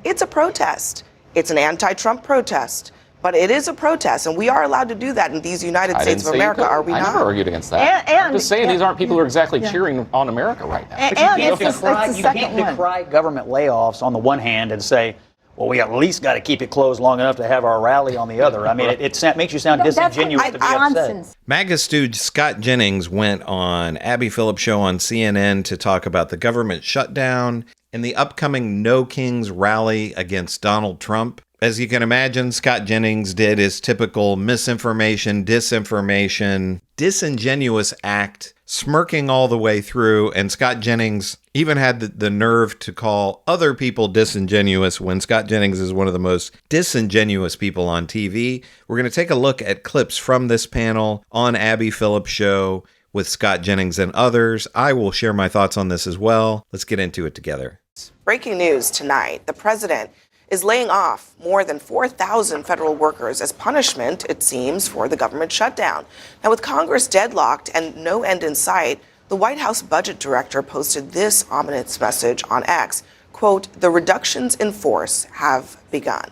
It's a protest. It's an anti-Trump protest. But it is a protest, and we are allowed to do that in these United States of America, are we not? I never argued against that. I'm just saying these aren't people who are exactly cheering on America right now. You can't decry government layoffs on the one hand and say, well, we at least got to keep it closed long enough to have our rally on the other. I mean, it makes you sound disingenuous to be upset. MAGA stooge Scott Jennings went on Abby Phillip show on CNN to talk about the government shutdown and the upcoming No Kings rally against Donald Trump. As you can imagine, Scott Jennings did his typical misinformation, disinformation, disingenuous act, smirking all the way through. And Scott Jennings even had the nerve to call other people disingenuous when Scott Jennings is one of the most disingenuous people on TV. We're going to take a look at clips from this panel on Abby Phillip show with Scott Jennings and others. I will share my thoughts on this as well. Let's get into it together. Breaking news tonight. The president is laying off more than 4,000 federal workers as punishment, it seems, for the government shutdown. Now, with Congress deadlocked and no end in sight, the White House budget director posted this ominous message on X, quote, "The reductions in force have begun."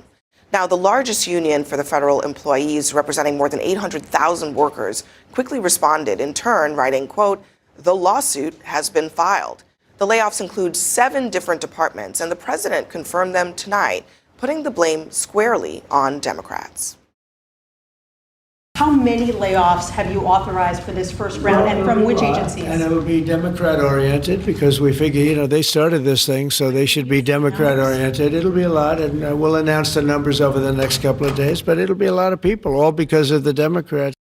Now, the largest union for the federal employees, representing more than 800,000 workers, quickly responded, in turn, writing, quote, "The lawsuit has been filed." The layoffs include 7 different departments, and the president confirmed them tonight, putting the blame squarely on Democrats. How many layoffs have you authorized for this first round, and from which agencies? And it will be Democrat-oriented, because we figure, they started this thing, so they should be Democrat-oriented. It'll be a lot, and we'll announce the numbers over the next couple of days, but it'll be a lot of people, all because of the Democrats.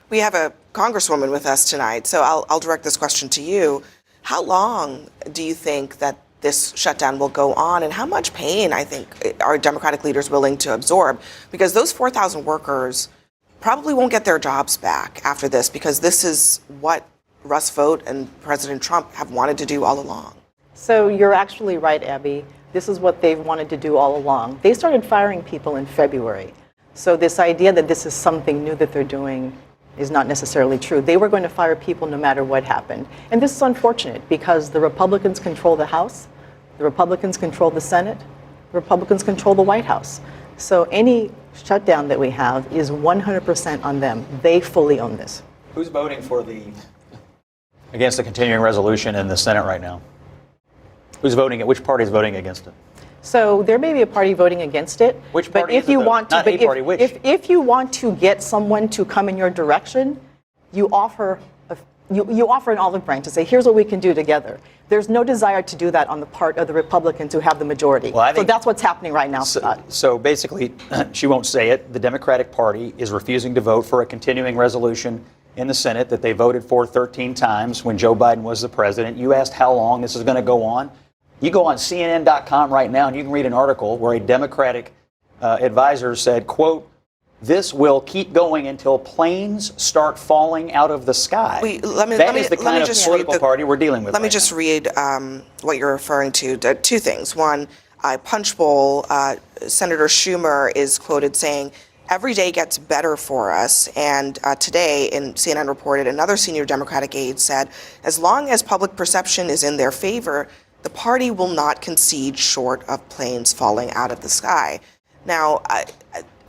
We have a congresswoman with us tonight, so I'll direct this question to you. How long do you think that this shutdown will go on, and how much pain, I think, are Democratic leaders willing to absorb? Because those 4,000 workers probably won't get their jobs back after this, because this is what Russ Vought and President Trump have wanted to do all along. So you're actually right, Abby. This is what they've wanted to do all along. They started firing people in February. So this idea that this is something new that they're doing is not necessarily true. They were going to fire people no matter what happened. And this is unfortunate because the Republicans control the House, the Republicans control the Senate, the Republicans control the White House. So any shutdown that we have is 100% on them. They fully own this. Who's voting against the continuing resolution in the Senate right now? Which party is voting against it? So there may be a party voting against it. Which party? But if you want to, not a party, which? If you want to get someone to come in your direction, you offer an olive branch and say, here's what we can do together. There's no desire to do that on the part of the Republicans who have the majority. So that's what's happening right now, Scott. So basically, she won't say it, the Democratic Party is refusing to vote for a continuing resolution in the Senate that they voted for 13 times when Joe Biden was the president. You asked how long this is going to go on. You go on CNN.com right now and you can read an article where a Democratic advisor said, quote, "This will keep going until planes start falling out of the sky." That is the kind of political party we're dealing with. Let me just read what you're referring to. Two things. One, Punchbowl, Senator Schumer is quoted saying, "Every day gets better for us." And today, in CNN reported, another senior Democratic aide said, "As long as public perception is in their favor, the party will not concede short of planes falling out of the sky." Now,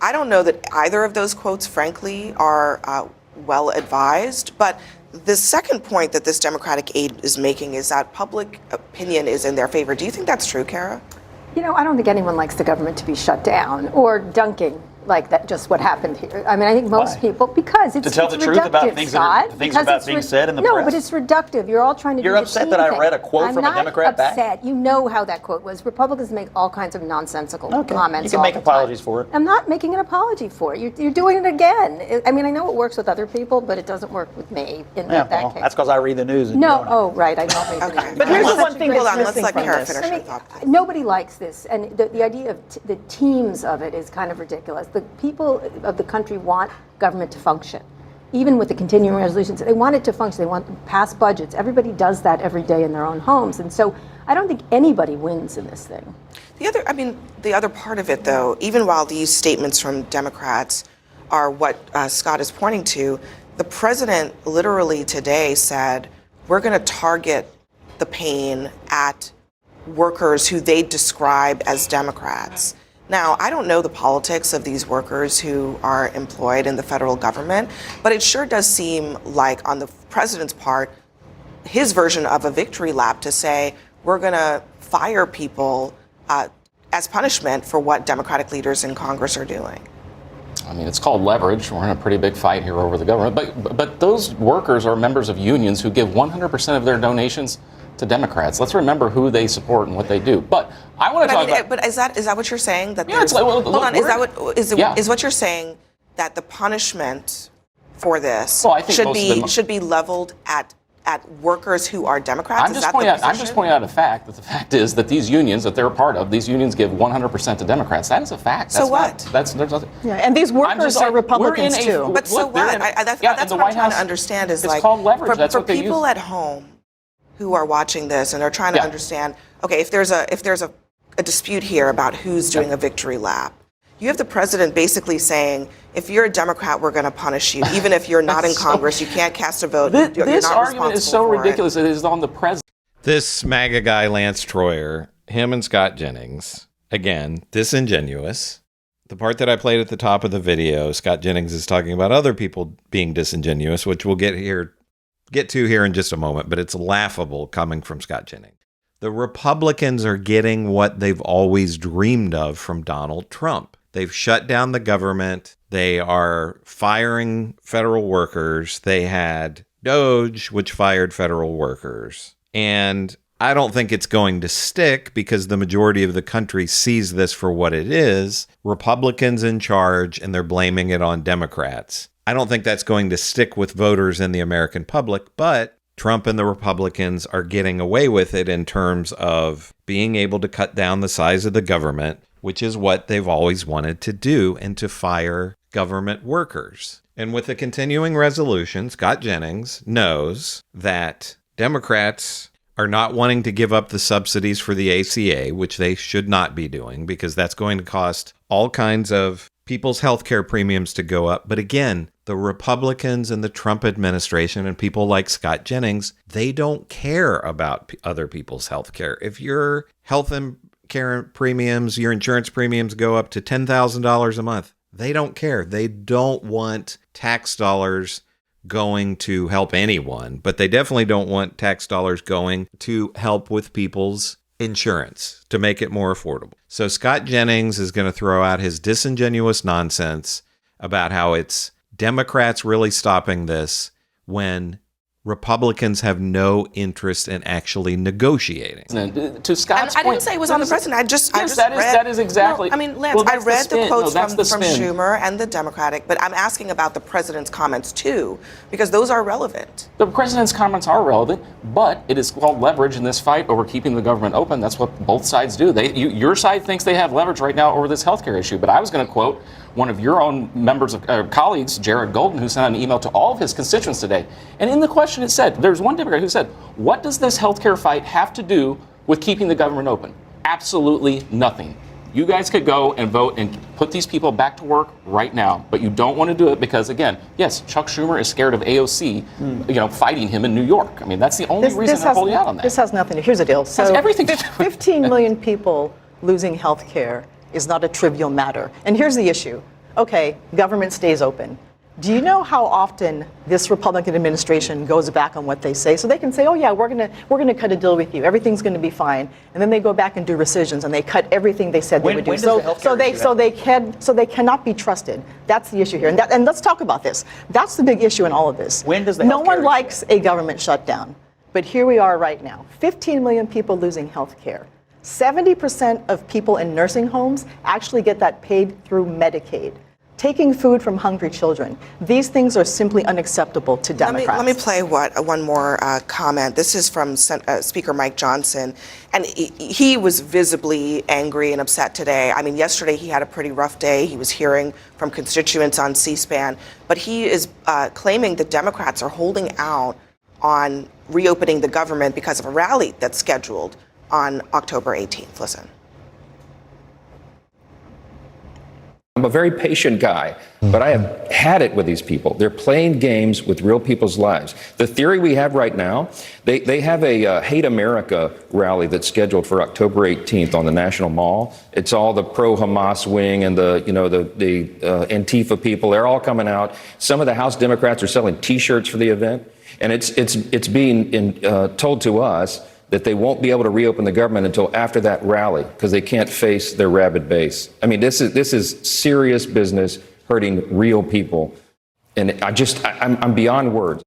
I don't know that either of those quotes, frankly, are well advised. But the second point that this Democratic aide is making is that public opinion is in their favor. Do you think that's true, Kara? I don't think anyone likes the government to be shut down or dunking like that, just what happened here. I mean, I think most people, because it's to tell the truth about things that are being said in the press. No, but it's reductive. You're all trying to. You're upset that I read a quote from a Democrat back? I'm not upset. You know how that quote was. Republicans make all kinds of nonsensical comments. You can make apologies for it. I'm not making an apology for it. You're doing it again. I mean, I know it works with other people, but it doesn't work with me in that case. That's because I read the news. Right. I don't read the news. But here's the one thing Hold that's on, let's missing let from Kara this. finish her thought. Nobody likes this, and the idea of the teams of it is kind of ridiculous. The people of the country want government to function. Even with the continuing resolutions, they want it to function. They want to pass budgets. Everybody does that every day in their own homes. And so I don't think anybody wins in this thing. The other part of it, though, even while these statements from Democrats are what Scott is pointing to, the president literally today said, we're going to target the pain at workers who they describe as Democrats. Now, I don't know the politics of these workers who are employed in the federal government, but it sure does seem like on the president's part, his version of a victory lap to say, we're going to fire people as punishment for what Democratic leaders in Congress are doing. I mean, it's called leverage. We're in a pretty big fight here over the government. But those workers are members of unions who give 100% of their donations to Democrats. Let's remember who they support and what they do. But I want to talk about. But is that what you're saying? That yeah, it's like, well, hold on. Is what you're saying that the punishment for this should be leveled at workers who are Democrats? I'm just pointing out a fact. That the fact is that these unions that they're a part of, these unions give 100% to Democrats. That is a fact. So what? There's nothing. Yeah, and these workers are Republicans too. But so what? That's what I'm trying to understand. Is it's called leverage. That's for what they people use. At home who are watching this and are trying to understand. Okay, if there's a dispute here about who's doing a victory lap, you have the president basically saying, if you're a Democrat, we're going to punish you. Even if you're not in Congress, you can't cast a vote. This argument is so ridiculous. It is on the president. This MAGA guy, Lance Troyer, him and Scott Jennings, again, disingenuous. The part that I played at the top of the video, Scott Jennings is talking about other people being disingenuous, which we'll get to here in just a moment, but it's laughable coming from Scott Jennings. The Republicans are getting what they've always dreamed of from Donald Trump. They've shut down the government. They are firing federal workers. They had DOJ, which fired federal workers. And I don't think it's going to stick because the majority of the country sees this for what it is. Republicans in charge, and they're blaming it on Democrats. I don't think that's going to stick with voters in the American public, but Trump and the Republicans are getting away with it in terms of being able to cut down the size of the government, which is what they've always wanted to do, and to fire government workers. And with the continuing resolution, Scott Jennings knows that Democrats are not wanting to give up the subsidies for the ACA, which they should not be doing, because that's going to cost all kinds of people's health care premiums to go up. But again, the Republicans and the Trump administration and people like Scott Jennings, they don't care about other people's health care. If your health care premiums, your insurance premiums go up to $10,000 a month, they don't care. They don't want tax dollars going to help anyone, but they definitely don't want tax dollars going to help with people's insurance to make it more affordable. So Scott Jennings is going to throw out his disingenuous nonsense about how it's Democrats really stopping this when Republicans have no interest in actually negotiating. To Scott's point, I didn't say it was on the president. I just read. That is exactly. No, I mean, Lance, I read the quotes from Schumer and the Democratic, but I'm asking about the president's comments too, because those are relevant. The president's comments are relevant, but it is called leverage in this fight over keeping the government open. That's what both sides do. Your side thinks they have leverage right now over this healthcare issue, but I was going to quote one of your own members of colleagues, Jared Golden, who sent an email to all of his constituents today. And in the question it said, there's one Democrat who said, what does this healthcare fight have to do with keeping the government open? Absolutely nothing. You guys could go and vote and put these people back to work right now, but you don't want to do it because, again, yes, Chuck Schumer is scared of AOC, fighting him in New York. I mean, that's the only reason they're holding out on that. This has nothing to do. Here's the deal. So everything 15 million people losing health care is not a trivial matter. And here's the issue. Okay, government stays open. Do you know how often this Republican administration goes back on what they say? So they can say, oh yeah, we're gonna cut a deal with you. Everything's gonna be fine. And then they go back and do rescissions and they cut everything they said they would do. So they cannot be trusted. That's the issue here. And let's talk about this. That's the big issue in all of this. When does the No one likes a government shutdown. But here we are right now. 15 million people losing health care. 70% of people in nursing homes actually get that paid through Medicaid. Taking food from hungry children. These things are simply unacceptable to Democrats. Let me play one more comment. This is from Speaker Mike Johnson, and he was visibly angry and upset today. I mean, yesterday he had a pretty rough day. He was hearing from constituents on C-SPAN, but he is claiming that Democrats are holding out on reopening the government because of a rally that's scheduled on October 18th. Listen. I'm a very patient guy, but I have had it with these people. They're playing games with real people's lives. The theory we have right now, they have a Hate America rally that's scheduled for October 18th on the National Mall. It's all the pro-Hamas wing and the Antifa people. They're all coming out. Some of the House Democrats are selling T-shirts for the event, and it's being told to us that they won't be able to reopen the government until after that rally because they can't face their rabid base. I mean, this is serious business hurting real people. And I'm beyond words.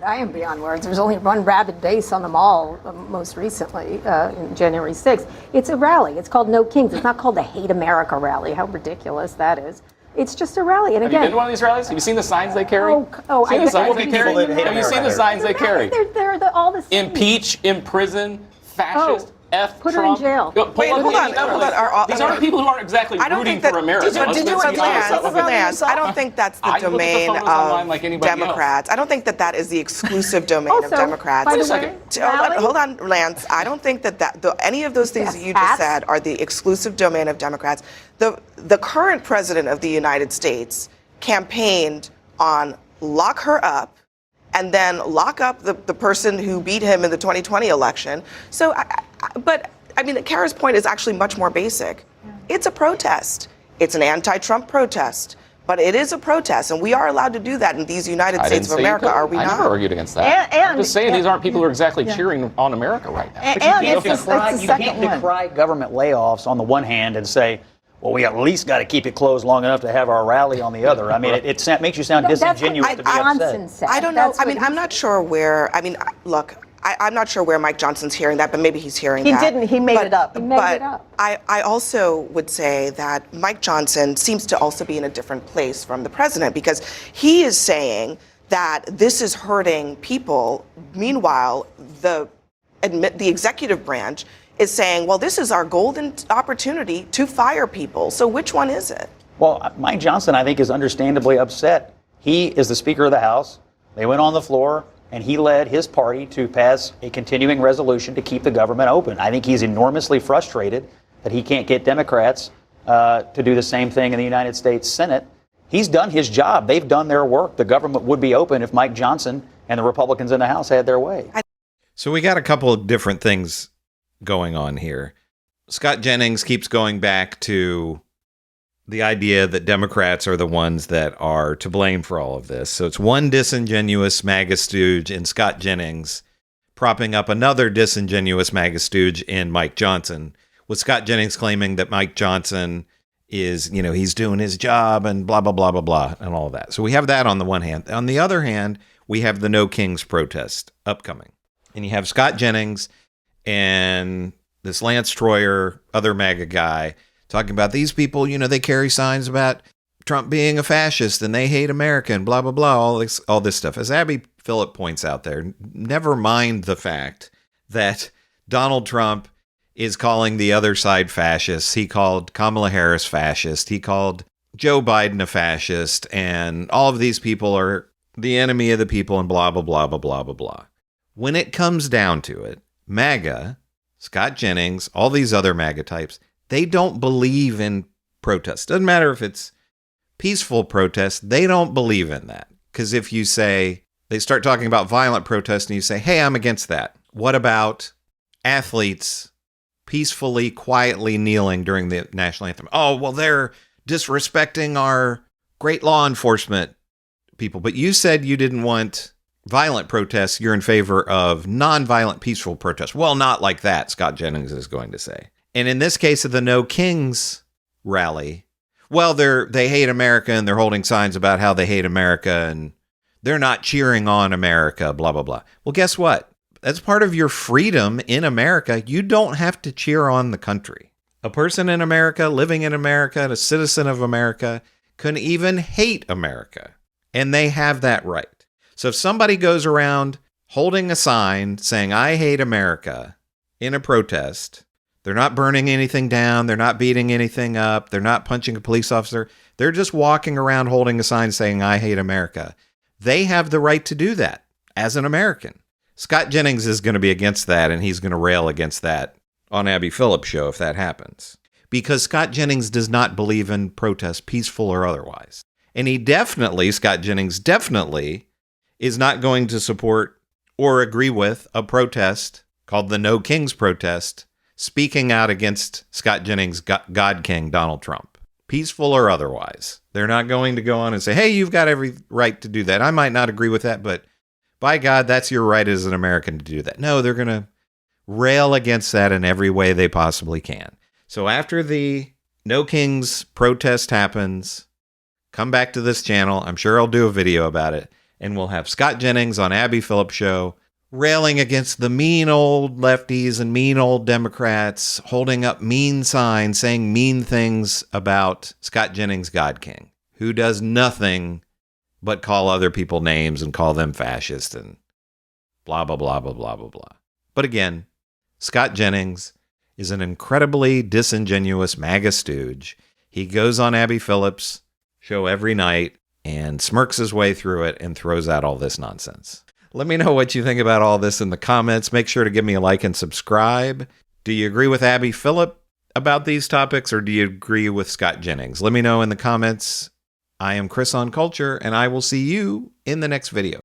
I am beyond words. There's only one rabid base on the mall most recently, in January 6th. It's a rally. It's called No Kings. It's not called the Hate America rally. How ridiculous that is. It's just a rally. And Have again, you been to one of these rallies? Have you seen the signs they carry? Seen the signs they carry? Have you seen the signs they carry? They're all the same. Impeach, imprison, fascist, F put her in Trump. jail. Wait, hold on. These aren't people who aren't exactly rooting for America. Did you Lance, I don't think that's the domain of Democrats. I don't think that is the exclusive domain of Democrats. By the way, hold on, Lance. I don't think that any of those things that you just said are the exclusive domain of Democrats. The current president of the United States campaigned on lock her up and then lock up the person who beat him in the 2020 election. So, Kara's point is actually much more basic. It's a protest. It's an anti-Trump protest. But it is a protest, and we are allowed to do that in these United States of America, are we not? I never argued against that. I'm just saying these aren't people who are exactly cheering on America right now. You can't decry government layoffs on the one hand and say, well, we at least got to keep it closed long enough to have our rally on the other. I mean, it makes you sound disingenuous to be upset. I don't know. I'm not sure where. Look, I'm not sure where Mike Johnson's hearing that, but maybe he's hearing that. He didn't. He made it up. I also would say that Mike Johnson seems to also be in a different place from the president because he is saying that this is hurting people. Meanwhile, the executive branch is saying, well, this is our golden opportunity to fire people. So which one is it? Well, Mike Johnson, I think, is understandably upset. He is the Speaker of the House. They went on the floor, and he led his party to pass a continuing resolution to keep the government open. I think he's enormously frustrated that he can't get Democrats to do the same thing in the United States Senate. He's done his job. They've done their work. The government would be open if Mike Johnson and the Republicans in the House had their way. So we got a couple of different things going on here. Scott Jennings keeps going back to the idea that Democrats are the ones that are to blame for all of this. So it's one disingenuous MAGA stooge in Scott Jennings propping up another disingenuous MAGA stooge in Mike Johnson, with Scott Jennings claiming that Mike Johnson is, he's doing his job and blah, blah, blah, blah, blah, and all of that. So we have that on the one hand. On the other hand, we have the No Kings protest upcoming. And you have Scott Jennings and this Lance Troyer, other MAGA guy, talking about these people, they carry signs about Trump being a fascist and they hate America and blah, blah, blah, all this stuff. As Abby Phillip points out there, never mind the fact that Donald Trump is calling the other side fascists. He called Kamala Harris fascist. He called Joe Biden a fascist. And all of these people are the enemy of the people and blah, blah, blah, blah, blah, blah, blah. When it comes down to it, MAGA, Scott Jennings, all these other MAGA types, they don't believe in protests. Doesn't matter if it's peaceful protest, they don't believe in that. Because if you say, they start talking about violent protests and you say, hey, I'm against that. What about athletes peacefully, quietly kneeling during the national anthem? Oh, well, they're disrespecting our great law enforcement people. But you said you didn't want violent protests. You're in favor of nonviolent, peaceful protests. Well, not like that, Scott Jennings is going to say. And in this case of the No Kings rally, well, they hate America and they're holding signs about how they hate America and they're not cheering on America, blah, blah, blah. Well, guess what? That's part of your freedom in America. You don't have to cheer on the country. A person in America, living in America, a citizen of America, can even hate America. And they have that right. So if somebody goes around holding a sign saying, I hate America in a protest, they're not burning anything down, they're not beating anything up, they're not punching a police officer, they're just walking around holding a sign saying, I hate America. They have the right to do that as an American. Scott Jennings is going to be against that, and he's going to rail against that on Abby Phillip's show if that happens. because Scott Jennings does not believe in protest, peaceful or otherwise. And Scott Jennings definitely is not going to support or agree with a protest called the No Kings protest, speaking out against Scott Jennings' God King, Donald Trump, peaceful or otherwise. They're not going to go on and say, hey, you've got every right to do that. I might not agree with that, but by God, that's your right as an American to do that. No, they're going to rail against that in every way they possibly can. So after the No Kings protest happens, come back to this channel. I'm sure I'll do a video about it. And we'll have Scott Jennings on Abby Phillip show railing against the mean old lefties and mean old Democrats, holding up mean signs, saying mean things about Scott Jennings, God King, who does nothing but call other people names and call them fascist and blah, blah, blah, blah, blah, blah, blah. But again, Scott Jennings is an incredibly disingenuous MAGA stooge. He goes on Abby Phillip's show every night and smirks his way through it and throws out all this nonsense. Let me know what you think about all this in the comments. Make sure to give me a like and subscribe. Do you agree with Abby Phillip about these topics, or do you agree with Scott Jennings? Let me know in the comments. I am Chris on Culture, and I will see you in the next video.